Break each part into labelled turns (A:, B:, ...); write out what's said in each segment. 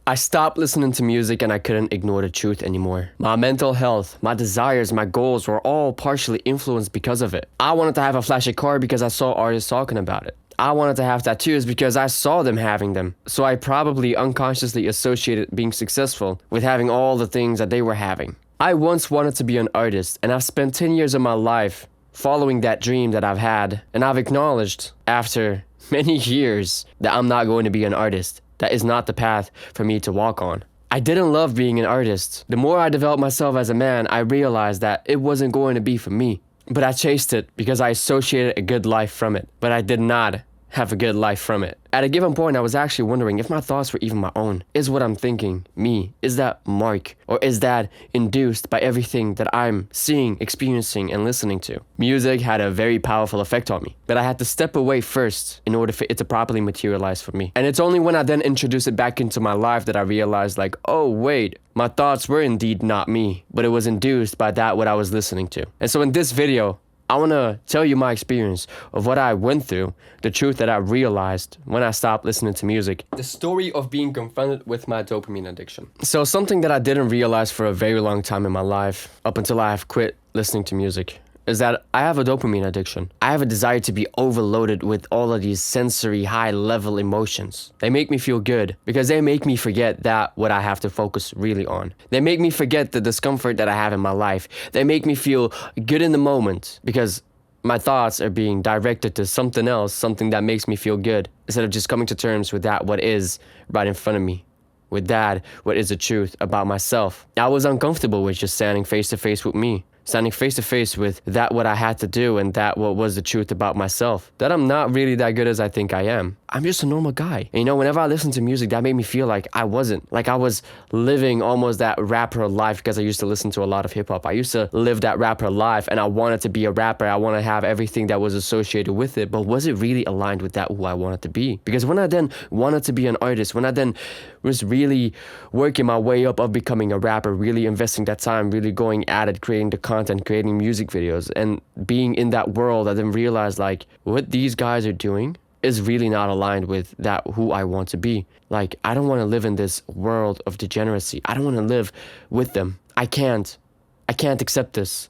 A: I stopped listening to music and I couldn't ignore the truth anymore. My mental health, my desires, my goals were all partially influenced because of it. I wanted to have a flashy car because I saw artists talking about it. I wanted to have tattoos because I saw them having them. So I probably unconsciously associated being successful with having all the things that they were having. I once wanted to be an artist, and I've spent 10 years of my life following that dream that I've had, and I've acknowledged after many years that I'm not going to be an artist. That is not the path for me to walk on. I didn't love being an artist. The more I developed myself as a man, I realized that it wasn't going to be for me. But I chased it because I associated a good life from it. But I did not have a good life from it. At a given point, I was actually wondering if my thoughts were even my own. Is what I'm thinking me? Is that Mark? Or is that induced by everything that I'm seeing, experiencing, and listening to? Music had a very powerful effect on me, but I had to step away first in order for it to properly materialize for me. And it's only when I then introduced it back into my life that I realized like, oh wait, my thoughts were indeed not me, but it was induced by that what I was listening to. And so in this video, I want to tell you my experience of what I went through, the truth that I realized when I stopped listening to music. The story of being confronted with my dopamine addiction. So something that I didn't realize for a very long time in my life, up until I have quit listening to music, is that I have a dopamine addiction. I have a desire to be overloaded with all of these sensory high-level emotions. They make me feel good because they make me forget that what I have to focus really on. They make me forget the discomfort that I have in my life. They make me feel good in the moment because my thoughts are being directed to something else, something that makes me feel good, instead of just coming to terms with that what is right in front of me. With that, what is the truth about myself. I was uncomfortable with just standing face to face with me. Standing face to face with that what I had to do and that what was the truth about myself. That I'm not really that good as I think I am. I'm just a normal guy. And you know, whenever I listen to music, that made me feel like I wasn't. Like I was living almost that rapper life because I used to listen to a lot of hip hop. I used to live that rapper life and I wanted to be a rapper. I want to have everything that was associated with it. But was it really aligned with that who I wanted to be? Because when I then wanted to be an artist, when I then was really working my way up of becoming a rapper, really investing that time, really going at it, creating the content, creating music videos, and being in that world, I then realized like what these guys are doing is really not aligned with that who I want to be. Like, I don't want to live in this world of degeneracy. I don't want to live with them. I can't accept this.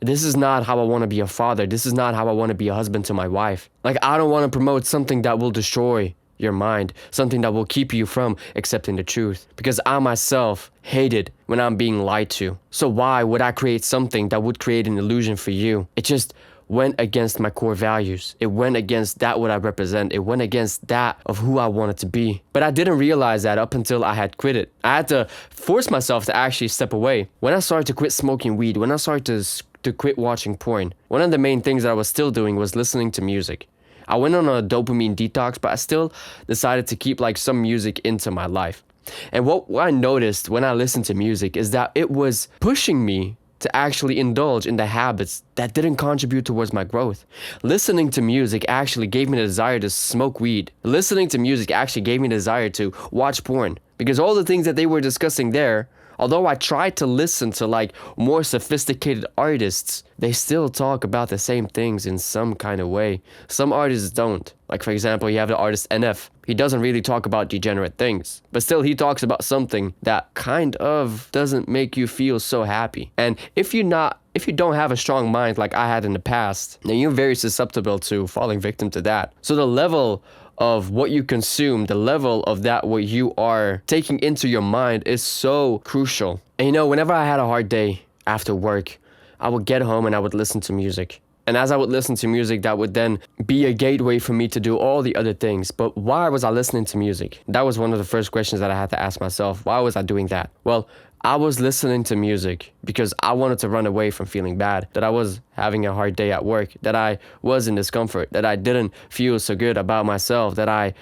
A: This is not how I want to be a father. This is not how I want to be a husband to my wife. Like, I don't want to promote something that will destroy your mind, something that will keep you from accepting the truth. Because I myself hate it when I'm being lied to. So why would I create something that would create an illusion for you? It just went against my core values. It went against that what I represent. It went against that of who I wanted to be. But I didn't realize that up until I had quit it. I had to force myself to actually step away. When I started to quit smoking weed, when I started to quit watching porn, one of the main things that I was still doing was listening to music. I went on a dopamine detox, but I still decided to keep like some music into my life. And what I noticed when I listened to music is that it was pushing me to actually indulge in the habits that didn't contribute towards my growth. Listening to music actually gave me the desire to smoke weed. Listening to music actually gave me the desire to watch porn. Because all the things that they were discussing there, although I tried to listen to like more sophisticated artists, they still talk about the same things in some kind of way. Some artists don't. Like for example, you have the artist NF. He doesn't really talk about degenerate things, but still he talks about something that kind of doesn't make you feel so happy. And if you don't have a strong mind like I had in the past, then you're very susceptible to falling victim to that. So the level of what you consume, the level of that what you are taking into your mind is so crucial. And you know, whenever I had a hard day after work, I would get home and I would listen to music. And as I would listen to music, that would then be a gateway for me to do all the other things. But why was I listening to music? That was one of the first questions that I had to ask myself. Why was I doing that? Well, I was listening to music because I wanted to run away from feeling bad, that I was having a hard day at work, that I was in discomfort, that I didn't feel so good about myself, that I,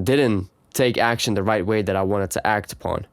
A: didn't take action the right way that I wanted to act upon.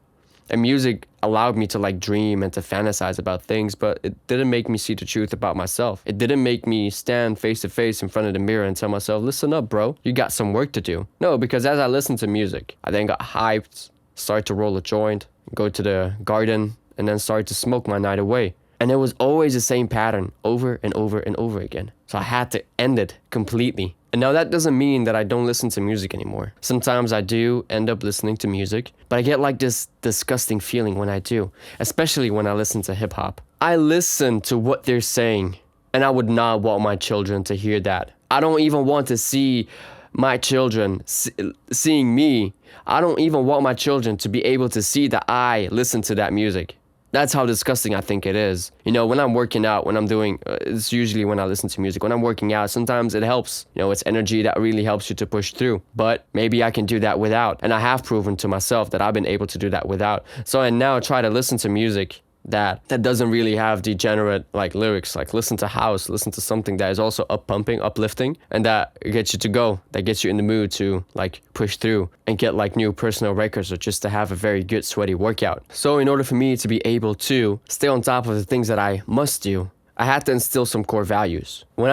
A: And music allowed me to like dream and to fantasize about things, but it didn't make me see the truth about myself. It didn't make me stand face to face in front of the mirror and tell myself, listen up, bro, you got some work to do. No, because as I listened to music, I then got hyped, started to roll a joint, go to the garden, and then started to smoke my night away. And it was always the same pattern over and over and over again. So I had to end it completely. And now that doesn't mean that I don't listen to music anymore. Sometimes I do end up listening to music, but I get like this disgusting feeling when I do, especially when I listen to hip hop. I listen to what they're saying, and I would not want my children to hear that. I don't even want to see my children seeing me. I don't even want my children to be able to see that I listen to that music. That's how disgusting I think it is. You know, when I'm working out, when I'm doing, it's usually when I listen to music. When I'm working out, sometimes it helps. You know, it's energy that really helps you to push through. But maybe I can do that without. And I have proven to myself that I've been able to do that without. So I now try to listen to music that doesn't really have degenerate like lyrics. Like listen to house, listen to something that is also up-pumping, uplifting, and that gets you to go, that gets you in the mood to like push through and get like new personal records, or just to have a very good sweaty workout. So in order for me to be able to stay on top of the things that I must do, I had to instill some core values. When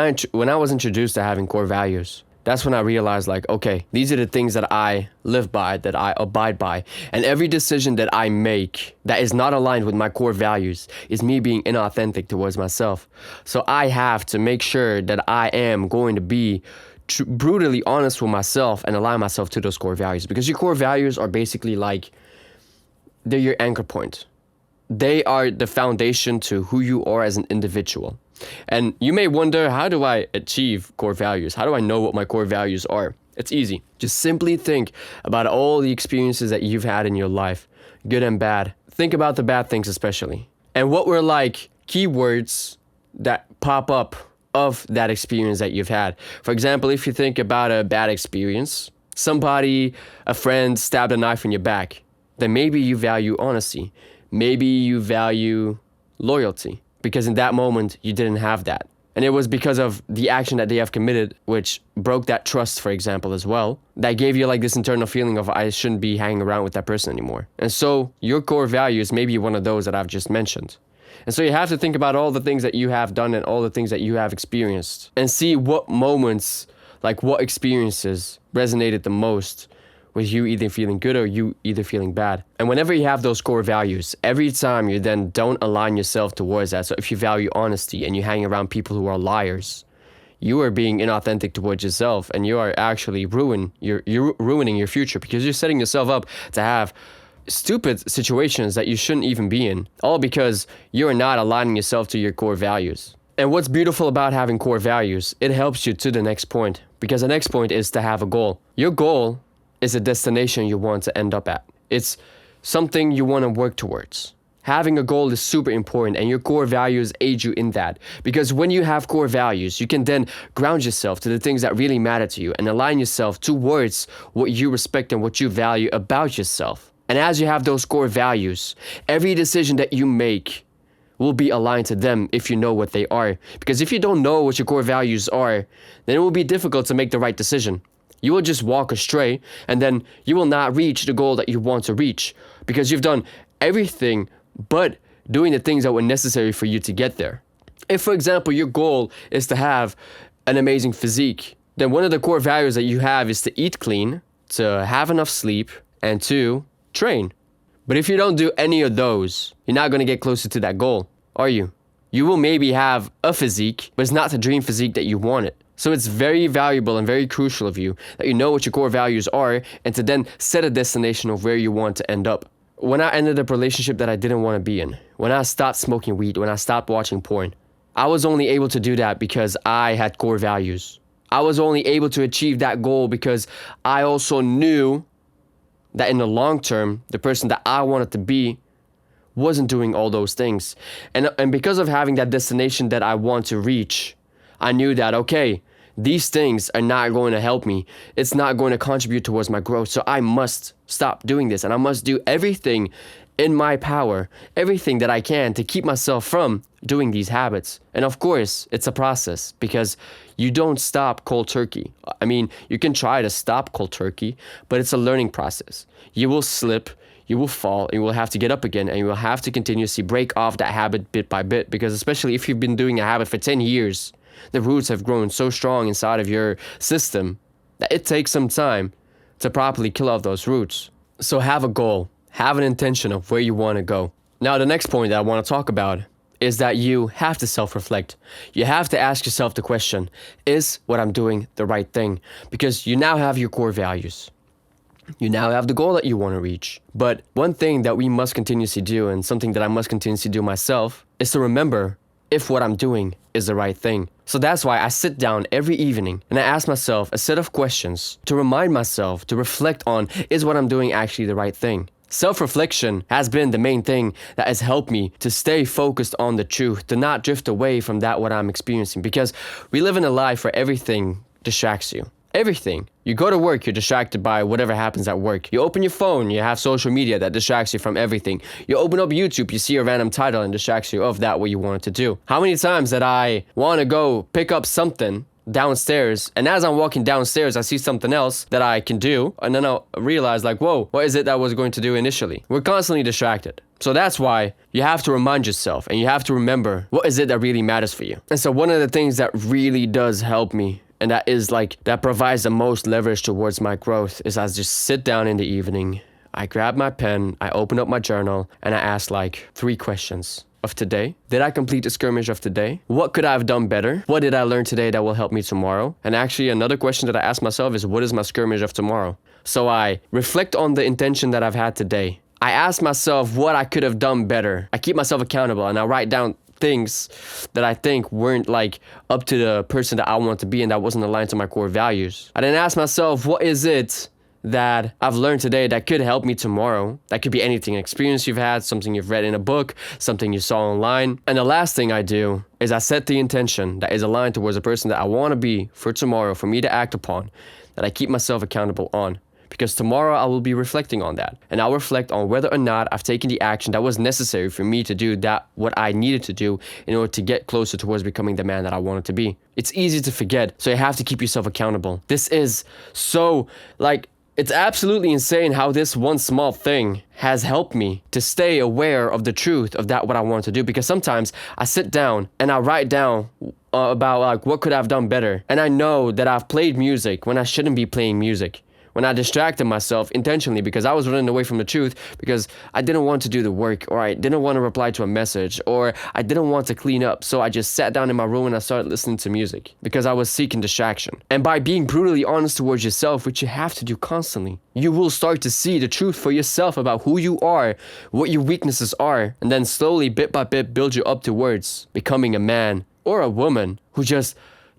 A: I was introduced to having core values, that's when I realized, like, okay, these are the things that I live by, that I abide by. And every decision that I make that is not aligned with my core values is me being inauthentic towards myself. So I have to make sure that I am going to be brutally honest with myself and align myself to those core values. Because your core values are basically like, they're your anchor point. They are the foundation to who you are as an individual. And you may wonder, how do I achieve core values? How do I know what my core values are? It's easy. Just simply think about all the experiences that you've had in your life, good and bad. Think about the bad things especially. And what were like keywords that pop up of that experience that you've had? For example, if you think about a bad experience, somebody, a friend stabbed a knife in your back, then maybe you value honesty. Maybe you value loyalty. Because in that moment, you didn't have that. And it was because of the action that they have committed, which broke that trust, for example, as well, that gave you like this internal feeling of, I shouldn't be hanging around with that person anymore. And so your core values may be one of those that I've just mentioned. And so you have to think about all the things that you have done and all the things that you have experienced, and see what moments, like what experiences resonated the most with you either feeling good or you either feeling bad. And whenever you have those core values, every time you then don't align yourself towards that. So if you value honesty and you hang around people who are liars, you are being inauthentic towards yourself, and you are actually ruining your future, because you're setting yourself up to have stupid situations that you shouldn't even be in, all because you are not aligning yourself to your core values. And what's beautiful about having core values, it helps you to the next point, because the next point is to have a goal. Your goal is a destination you want to end up at. It's something you want to work towards. Having a goal is super important, and your core values aid you in that. Because when you have core values, you can then ground yourself to the things that really matter to you and align yourself towards what you respect and what you value about yourself. And as you have those core values, every decision that you make will be aligned to them if you know what they are. Because if you don't know what your core values are, then it will be difficult to make the right decision. You will just walk astray, and then you will not reach the goal that you want to reach, because you've done everything but doing the things that were necessary for you to get there. If, for example, your goal is to have an amazing physique, then one of the core values that you have is to eat clean, to have enough sleep, and to train. But if you don't do any of those, you're not going to get closer to that goal, are you? You will maybe have a physique, but it's not the dream physique that you wanted. So it's very valuable and very crucial of you that you know what your core values are, and to then set a destination of where you want to end up. When I ended a relationship that I didn't want to be in, when I stopped smoking weed, when I stopped watching porn, I was only able to do that because I had core values. I was only able to achieve that goal because I also knew that in the long term, the person that I wanted to be wasn't doing all those things. And because of having that destination that I want to reach, I knew that, okay, these things are not going to help me. It's not going to contribute towards my growth. So I must stop doing this, and I must do everything in my power, everything that I can to keep myself from doing these habits. And of course, it's a process, because you don't stop cold turkey. I mean, you can try to stop cold turkey, but it's a learning process. You will slip, you will fall, and you will have to get up again, and you will have to continuously break off that habit bit by bit, because especially if you've been doing a habit for 10 years, the roots have grown so strong inside of your system that it takes some time to properly kill off those roots. So have a goal, have an intention of where you want to go. Now, the next point that I want to talk about is that you have to self-reflect. You have to ask yourself the question, is what I'm doing the right thing? Because you now have your core values. You now have the goal that you want to reach. But one thing that we must continuously do, and something that I must continuously do myself, is to remember if what I'm doing is the right thing. So that's why I sit down every evening and I ask myself a set of questions to remind myself to reflect on, is what I'm doing actually the right thing? Self-reflection has been the main thing that has helped me to stay focused on the truth, to not drift away from that what I'm experiencing, because we live in a life where everything distracts you. Everything. You go to work, you're distracted by whatever happens at work. You open your phone, you have social media that distracts you from everything. You open up YouTube, you see a random title and distracts you of that what you wanted to do. How many times did I want to go pick up something downstairs, and as I'm walking downstairs, I see something else that I can do, and then I'll realize like, whoa, what is it that I was going to do initially? We're constantly distracted. So that's why you have to remind yourself and you have to remember what is it that really matters for you. And so one of the things that really does help me, and that provides the most leverage towards my growth, is I just sit down in the evening, I grab my pen, I open up my journal, and I ask like 3 questions of today. Did I complete the skirmish of today? What could I have done better? What did I learn today that will help me tomorrow? And actually another question that I ask myself is, what is my skirmish of tomorrow? So I reflect on the intention that I've had today. I ask myself what I could have done better. I keep myself accountable and I write down things that I think weren't like up to the person that I want to be and that wasn't aligned to my core values. I then ask myself, what is it that I've learned today that could help me tomorrow? That could be anything, an experience you've had, something you've read in a book, something you saw online. And the last thing I do is I set the intention that is aligned towards the person that I want to be for tomorrow, for me to act upon, that I keep myself accountable on. Because tomorrow I will be reflecting on that. And I'll reflect on whether or not I've taken the action that was necessary for me to do that, what I needed to do in order to get closer towards becoming the man that I wanted to be. It's easy to forget, so you have to keep yourself accountable. This is so, it's absolutely insane how this one small thing has helped me to stay aware of the truth of that what I want to do. Because sometimes I sit down and I write down about what could I have done better. And I know that I've played music when I shouldn't be playing music. When I distracted myself intentionally because I was running away from the truth, because I didn't want to do the work, or I didn't want to reply to a message, or I didn't want to clean up. So I just sat down in my room and I started listening to music because I was seeking distraction. And by being brutally honest towards yourself, which you have to do constantly, you will start to see the truth for yourself about who you are, what your weaknesses are, and then slowly, bit by bit, build you up towards becoming a man or a woman who just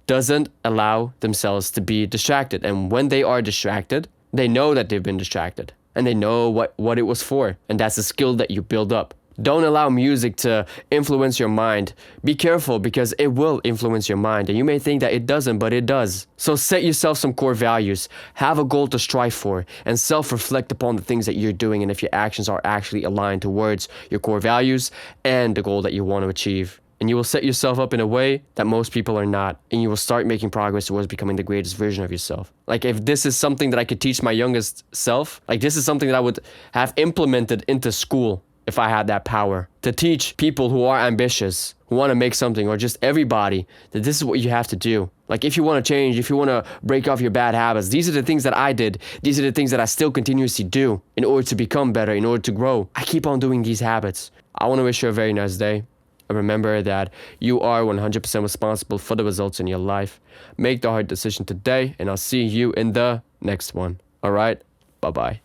A: doesn't allow themselves to be distracted. And when they are distracted, they know that they've been distracted and they know what it was for. And that's a skill that you build up. Don't allow music to influence your mind. Be careful, because it will influence your mind. And you may think that it doesn't, but it does. So set yourself some core values. Have a goal to strive for and self-reflect upon the things that you're doing and if your actions are actually aligned towards your core values and the goal that you want to achieve. And you will set yourself up in a way that most people are not. And you will start making progress towards becoming the greatest version of yourself. Like, if this is something that I could teach my youngest self, like this is something that I would have implemented into school if I had that power. To teach people who are ambitious, who want to make something, or just everybody, that this is what you have to do. Like, if you want to change, if you want to break off your bad habits, these are the things that I did. These are the things that I still continuously do in order to become better, in order to grow. I keep on doing these habits. I want to wish you a very nice day. Remember that you are 100% responsible for the results in your life. Make the hard decision today, and I'll see you in the next one. All right? Bye-bye.